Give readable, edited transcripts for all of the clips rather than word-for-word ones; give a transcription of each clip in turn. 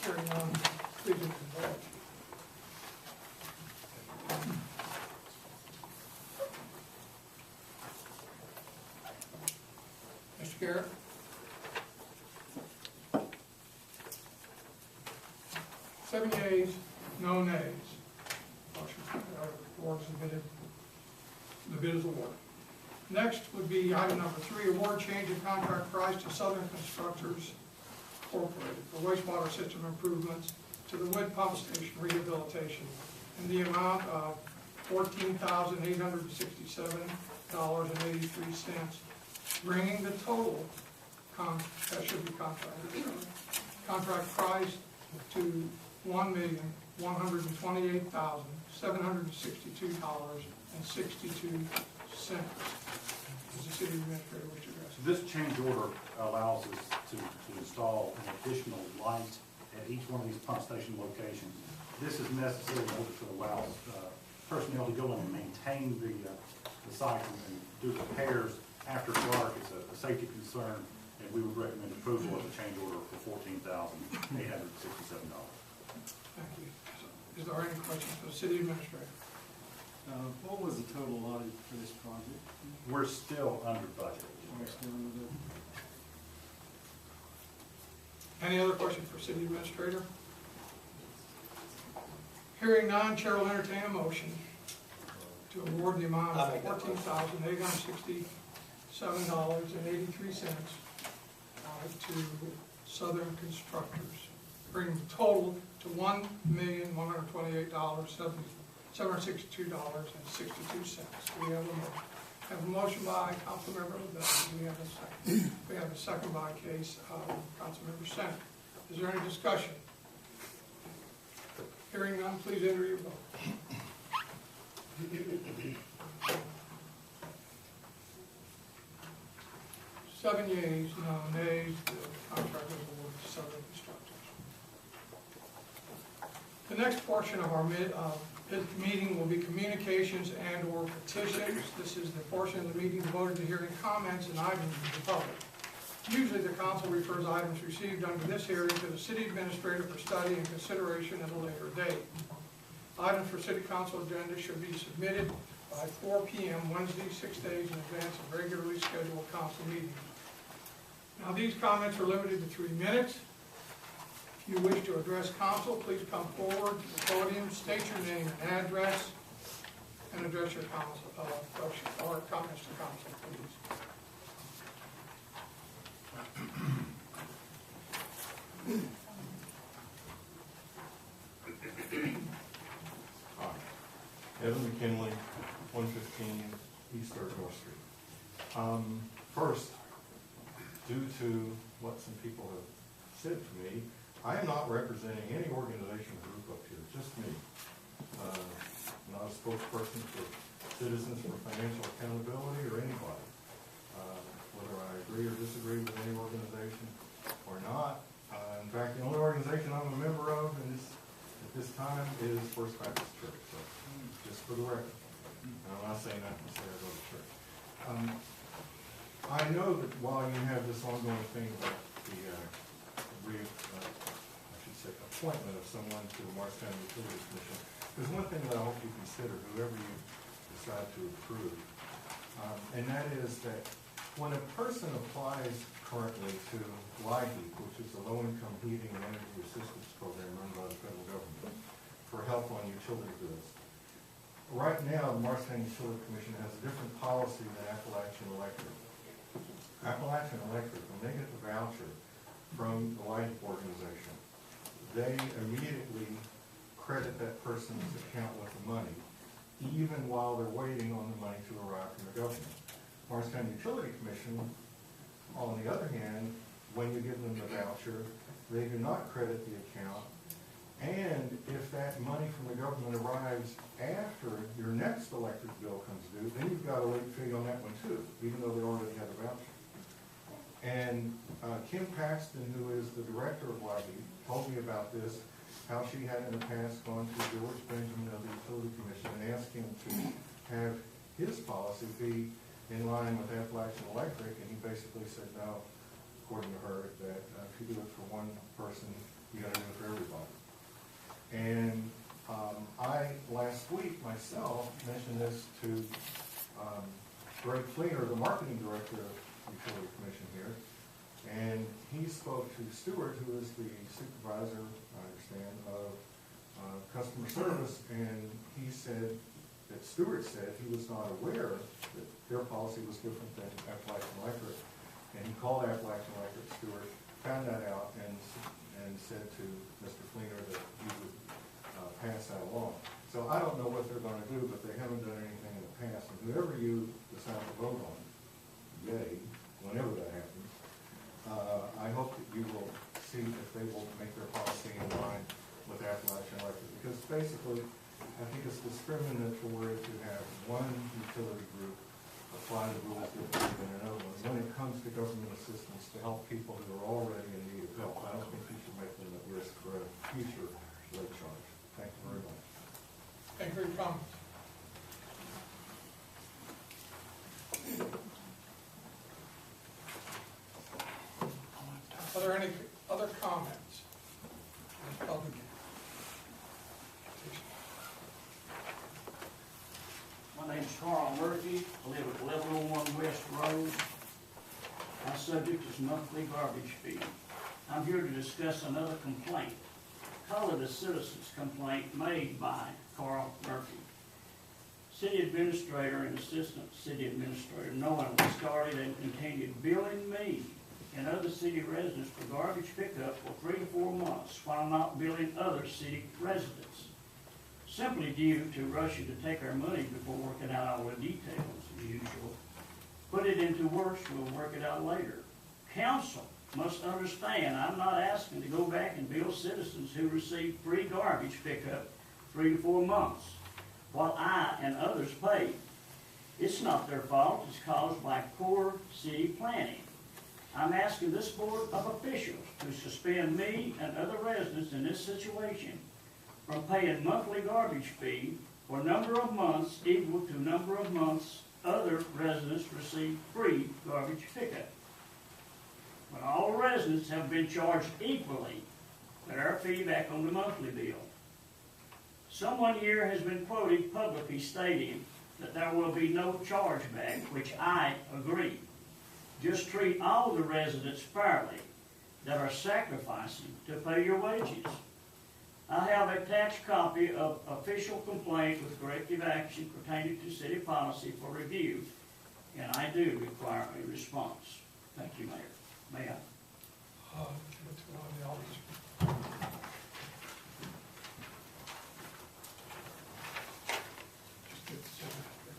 Hearing none, please do the vote. Mr. Garrett? Seven yeas, no nays. Motion award submitted. The bid is awarded. Next would be item number 3, award change in contract price to Southern Constructors Incorporated for wastewater system improvements to the Wood Pump Station rehabilitation in the amount of $14,867.83, bringing the total that should be contract price to $1,128,762.62. Does the city administrator wish to address? This change order allows us to install an additional light at each one of these pump station locations. This is necessary in order to allow personnel to go in and maintain the site and do repairs after dark. It's a safety concern, and we would recommend approval of the change order for $14,867. Thank you. Is there any questions for the city administrator? What was the total allotted for this project? We're still under budget. We're still in the- Any other questions for city administrator? Hearing none, Chair will entertain a motion to award the amount of $14,867.83 to Southern Constructors, bringing the total to $1,128,762.62. Do we have a motion? Have a motion by Councilmember LaBelle. Do we have a second? We have a second by case of Councilmember Center. Is there any discussion? Hearing none, please enter your vote. Seven yeas, no nays. The contract is awarded to Southern Constructors. The next portion of our meeting will be communications and/or petitions. This is the portion of the meeting devoted to hearing comments and items from the public. Usually, the council refers items received under this hearing to the city administrator for study and consideration at a later date. Items for city council agenda should be submitted by 4 p.m. Wednesday, 6 days in advance of regularly scheduled council meetings. Now, these comments are limited to 3 minutes. If you wish to address council, please come forward to the podium, state your name and address, and address your council or comments to council, please. Evan McKinley, 115 East North Street. First, due to what some people have said to me, I am not representing any organization or group up here, just me. I'm not a spokesperson for Citizens for Financial Accountability or anybody. Whether I agree or disagree with any organization or not. In fact, the only organization I'm a member of at this time is First Baptist Church. So, just for the record. And I'm not saying that to say I go to church. I know that while you have this ongoing thing about the appointment of someone to the Morris County Utilities Commission, there's one thing that I hope you consider, whoever you decide to approve, and that is that when a person applies currently to LIHEAP, which is the Low-Income Heating and Energy Assistance Program run by the federal government, for help on utility bills, right now the Morris County Utility Commission has a different policy than Appalachian Electric. Appalachian Electric, when they get the voucher from the LIHEAP organization, they immediately credit that person's account with the money, even while they're waiting on the money to arrive from the government. Morris County Utility Commission, on the other hand, when you give them the voucher, they do not credit the account, and if that money from the government arrives after your next electric bill comes due, then you've got a late fee on that one too, even though they already had a voucher. And Kim Paxton, who is the director of LIHEAP, told me about this, how she had in the past gone to George Benjamin of the Utility Commission and asked him to have his policy be in line with Appalachian Electric, and he basically said no, according to her, that if you do it for one person, You gotta do it for everybody. And, I, last week myself, mentioned this to, Greg Fleener, the marketing director of Utility Commission here. And he spoke to Stewart, who is the supervisor, I understand, of, customer service. And he said, that Stewart said he was not aware that their policy was different than Appalachian Electric. And he called Appalachian Electric Stewart, found that out, and said to Mr. Fleener that he would pass that along. So I don't know what they're gonna do, but they haven't done anything in the past. And whoever you decide to vote on, yay, whenever that happens, I hope that you will see if they will make their policy in line with Appalachian Electric. Because basically, I think it's discriminatory to have one utility group apply the rules differently than another one. When it comes to government assistance to help people who are already in need of help, I don't think you should make them at risk for a future late charge. Thank you very much. Thank you for your comments. Are there any other comments? Public. My name's Carl Murphy. I live at 1101 West Road. My subject is monthly garbage fee. I'm here to discuss another complaint. Call it a citizen's complaint made by Carl Murphy. City administrator and assistant city administrator knowingly started and continued billing me and other city residents for garbage pickup for 3 to 4 months while not billing other city residents, simply due to rushing to take our money before working out all the details as usual. Put it into works, we'll work it out later. Council must understand I'm not asking to go back and bill citizens who receive free garbage pickup 3 to 4 months while I and others pay. It's not their fault, it's caused by poor city planning. I'm asking this board of officials to suspend me and other residents in this situation from paying monthly garbage fee for a number of months equal to number of months other residents receive free garbage pickup. When all residents have been charged equally, put our fee back on the monthly bill. Someone here has been quoted publicly stating that there will be no chargeback, which I agree. Just treat all the residents fairly that are sacrificing to pay your wages. I have a attached copy of official complaint with corrective action pertaining to city policy for review, and I do require a response. Thank you, Mayor. May I? Give it to one of the elders. Just get this over there.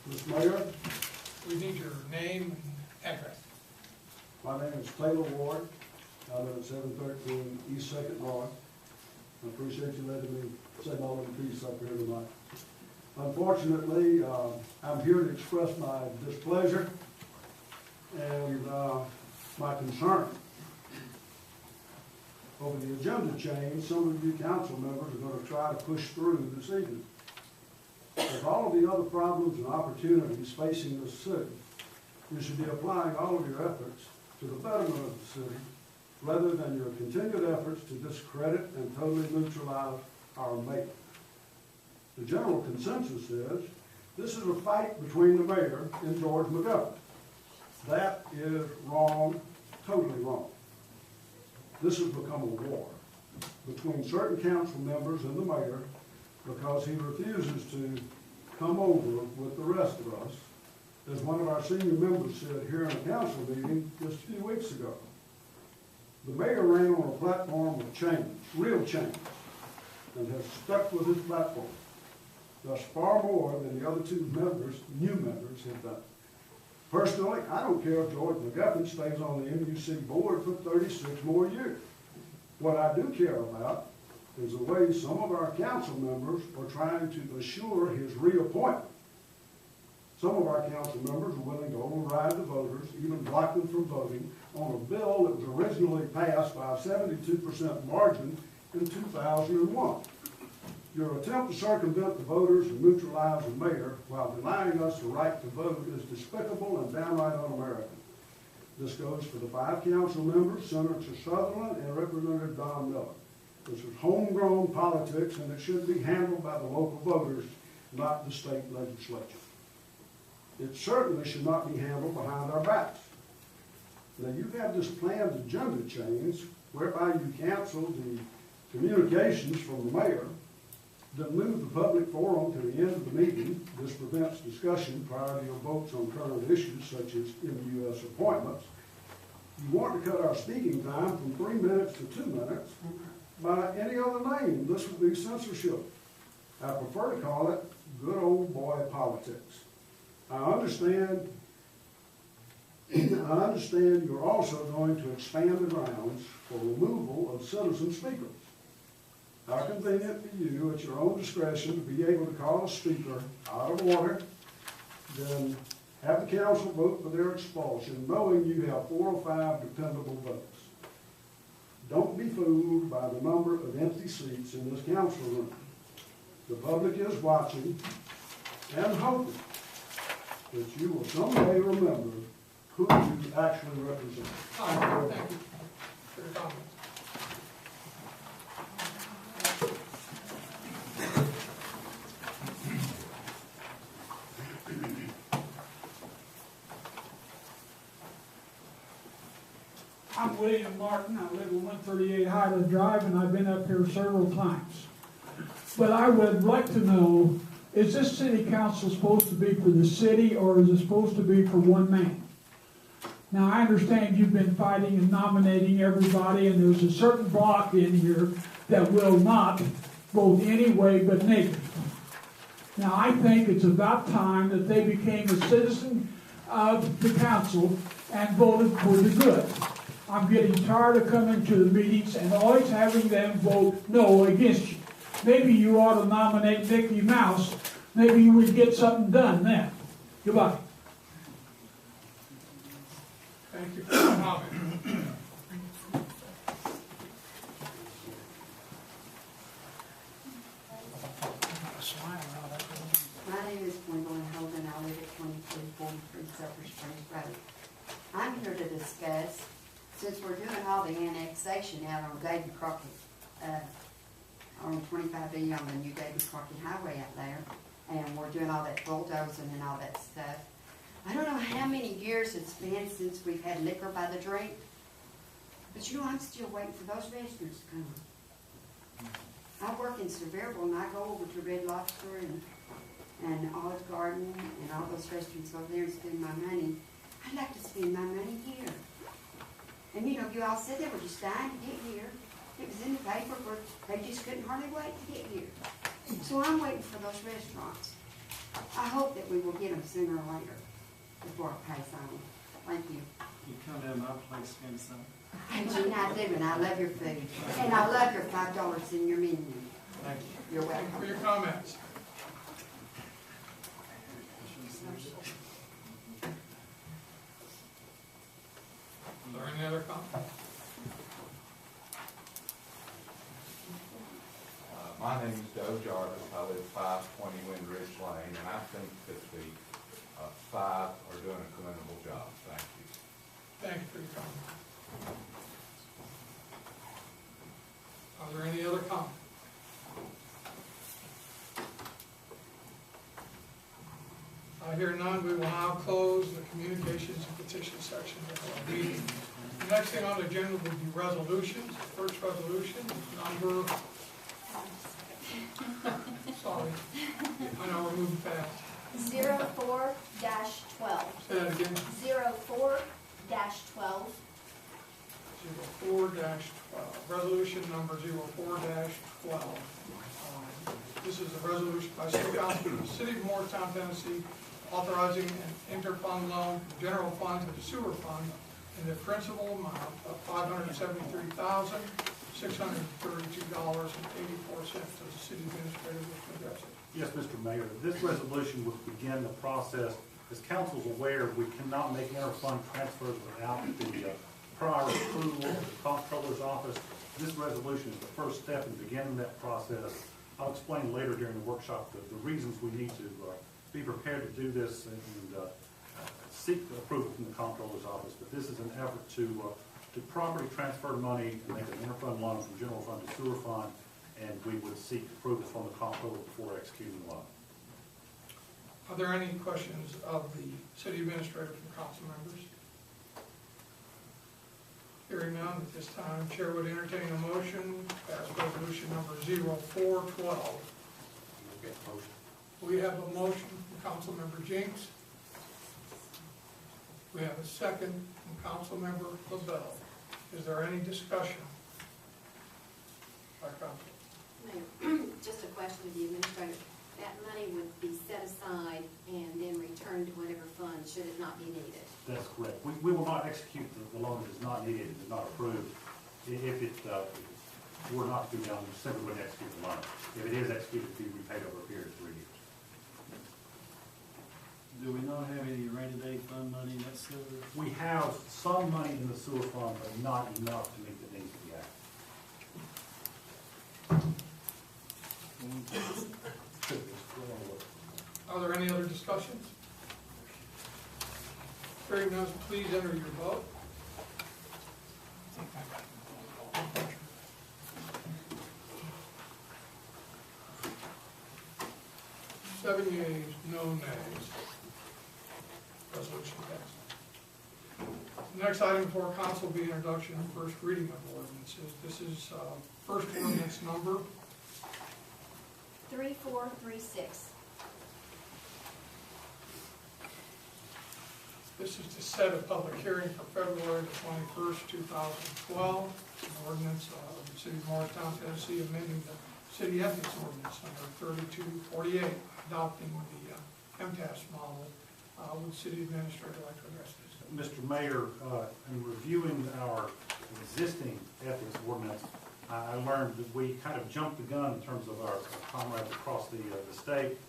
Mr. Mayor, We need your name and address. my name is Taylor Ward. I live at 713 East Second North. I appreciate you letting me say my little piece up here tonight. Unfortunately, I'm here to express my displeasure and my concern over the agenda change some of you council members are going to try to push through this evening. With all of the other problems and opportunities facing this city, you should be applying all of your efforts to the betterment of the city rather than your continued efforts to discredit and totally neutralize our mayor. The general consensus is this is a fight between the mayor and George McGovern. That is wrong, totally wrong. This has become a war between certain council members and the mayor because he refuses to come over with the rest of us, as one of our senior members said here in a council meeting just a few weeks ago. The mayor ran on a platform of change, real change, and has stuck with his platform. Thus far more than the other two members, new members, have done. Personally, I don't care if George McGuffin stays on the MUC board for 36 more years. What I do care about is the way some of our council members are trying to assure his reappointment. Some of our council members are willing to override the voters, even block them from voting, on a bill that was originally passed by a 72% margin in 2001. Your attempt to circumvent the voters and neutralize the mayor while denying us the right to vote is despicable and downright un-American. This goes for the 5 council members, Senator Sutherland and Representative Don Miller. This is homegrown politics, and it should be handled by the local voters, not the state legislature. It certainly should not be handled behind our backs. Now, you have this planned agenda change whereby you cancel the communications from the mayor, then move the public forum to the end of the meeting. This prevents discussion prior to your votes on current issues such as MUS appointments. You want to cut our speaking time from 3 minutes to 2 minutes by any other name. This would be censorship. I prefer to call it good old boy politics. I understand you're also going to expand the grounds for removal of citizen speakers. How convenient for you, at your own discretion, to be able to call a speaker out of order, then have the council vote for their expulsion, knowing you have 4 or 5 dependable votes. Don't be fooled by the number of empty seats in this council room. The public is watching and hoping that you will someday remember who you actually represent. Thank you for your comments. I'm William Martin. I live on 138 Highland Drive, and I've been up here several times. But I would like to know, is this city council supposed to be for the city, or is it supposed to be for one man? Now, I understand you've been fighting and nominating everybody, and there's a certain block in here that will not vote any way but negative. Now, I think it's about time that they became a citizen of the council and voted for the good. I'm getting tired of coming to the meetings and always having them vote no against you. Maybe you ought to nominate Mickey Mouse. Maybe you would get something done then. Goodbye. Thank you for your comment. My name is Gwendolyn Holden. I live at 2343 Silver Springs Road. I'm here to discuss, since we're doing all the annexation out on David Crockett, on 25B on the new David Crockett Highway out there, and we're doing all that bulldozing and all that stuff. I don't know how many years it's been since we've had liquor by the drink, but you know, I'm still waiting for those restaurants to come. I work in Sevierville, and I go over to Red Lobster and Olive Garden and all those restaurants over there and spend my money. I'd like to spend my money here. And you know, you all said they were just dying to get here. It was in the paper, but they just couldn't hardly wait to get here. So I'm waiting for those restaurants. I hope that we will get them sooner or later before I pass on. Thank you. You come down my place and some. And Gene, I do, and I love your food. And I love your $5 in your menu. Thank you. You're Thank you for welcome. your comments. Are there any other comments? My name is Joe Jarvis. I live 520 Windridge Lane, and I think that the 5 are doing a commendable job. Thank you. Thank you for your comment. Are there any other comments? I hear none. We will now close the communications and petitions section of our meeting. The next thing on the agenda will be resolutions. First resolution, number, sorry, I know we're moving fast. 04-12. Say that again. 04-12. 04-12, resolution number 04-12. This is a resolution by City Council of the City of Morristown, Tennessee, authorizing an interfund loan from the general fund to the sewer fund in the principal amount of $573,632.84. Does the city administrator wish to address it? Yes, Mr. Mayor, this resolution would begin the process. As council's aware, we cannot make interfund transfers without the prior approval of the comptroller's office. This resolution is the first step in beginning that process. I'll explain later during the workshop the reasons we need to be prepared to do this and seek approval from the comptroller's office. But this is an effort to properly transfer money and make an interfund loan from general fund to sewer fund, and we would seek approval from the comptroller before executing the loan. Are there any questions of the city administrator from council members? Hearing none at this time, Chair would entertain a motion to pass resolution number 0412. You'll get the motion. We have a motion from Councilmember Jinks. We have a second from Councilmember LaBelle. Is there any discussion by council? Mayor, just a question of the administrator. That money would be set aside and then returned to whatever fund should it not be needed. That's correct. We will not execute the loan that is not needed, it is not approved. If it were not to be done, we simply wouldn't execute the loan. If it is executed, it would be repaid over a period of 3 years. Do we not have any rainy day fund money in that sewer? We have some money in the sewer fund, but not enough to meet the needs of the act. Are there any other discussions? Hearing none, please enter your vote. Seven yeas, no nays. Resolution passed. Next item for council will be introduction and first reading of ordinances. This is first ordinance number 3436. This is to set a public hearing for February the 21st, 2012. An ordinance of the city of Morristown, Tennessee, amending the city ethics ordinance number 3248, adopting the MTS model. Would city administrator like to address this? Mr. Mayor, in reviewing our existing ethics ordinance, I learned that we kind of jumped the gun in terms of our comrades across the state.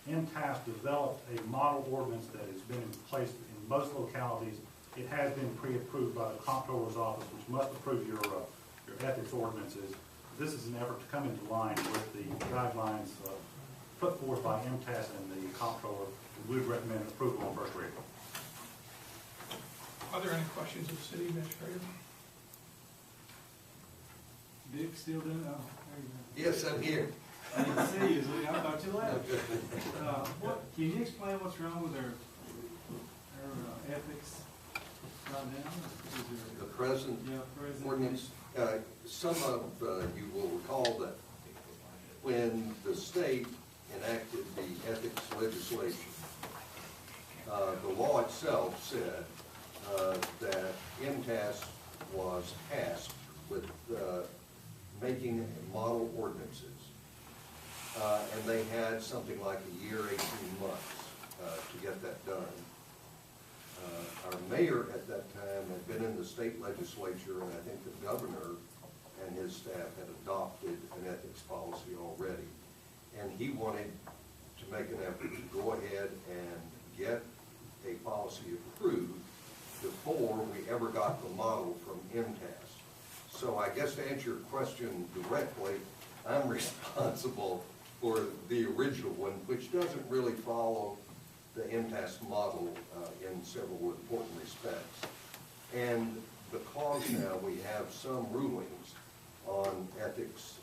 MTS developed a model ordinance that has been in place in most localities. It has been pre-approved by the comptroller's office, which must approve your ethics ordinances. This is an effort to come into line with the guidelines put forth by MTS and the comptroller. We would recommend approval on first reading. Are there any questions of the city administrator? Dick still doing it? Oh, there you Yes, I'm here. go. I didn't see you, so I thought you left. Can you explain what's wrong with our ethics right now? Is The present there, present ordinance, some of you will recall that when the state enacted the ethics legislation, the law itself said that MTS was tasked with making model ordinances. And they had something like a year, 18 months to get that done. Our mayor at that time had been in the state legislature, and I think the governor and his staff had adopted an ethics policy already. And he wanted to make an effort to go ahead and get a policy approved before we ever got the model from MTS. So I guess to answer your question directly, I'm responsible for the original one, which doesn't really follow the MTS model in several important respects. And because now we have some rulings on ethics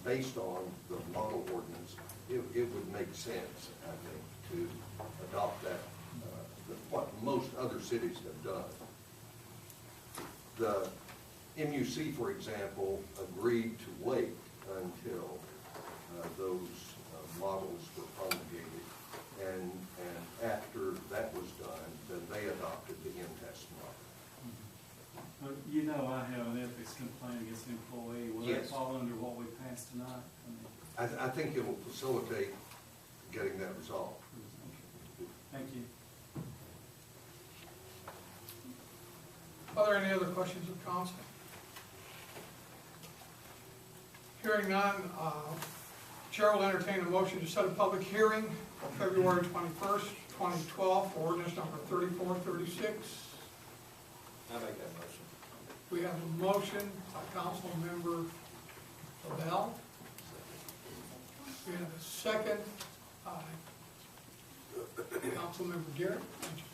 based on the model ordinance, it would make sense, I think, to adopt that, what most other cities have done. The MUC, for example, agreed to wait until those models were promulgated, and after that was done, then they adopted the MTS model. You know I have an ethics complaint against an employee. Will that Yes. fall under what we passed tonight? I think it will facilitate getting that resolved. Thank you. Are there any other questions of council? Hearing none, Chair will entertain a motion to set a public hearing for February 21st, 2012 for ordinance number 3436. I make that motion. We have a motion by Councilmember LaBelle, We have a second by Councilmember Garrett. Would you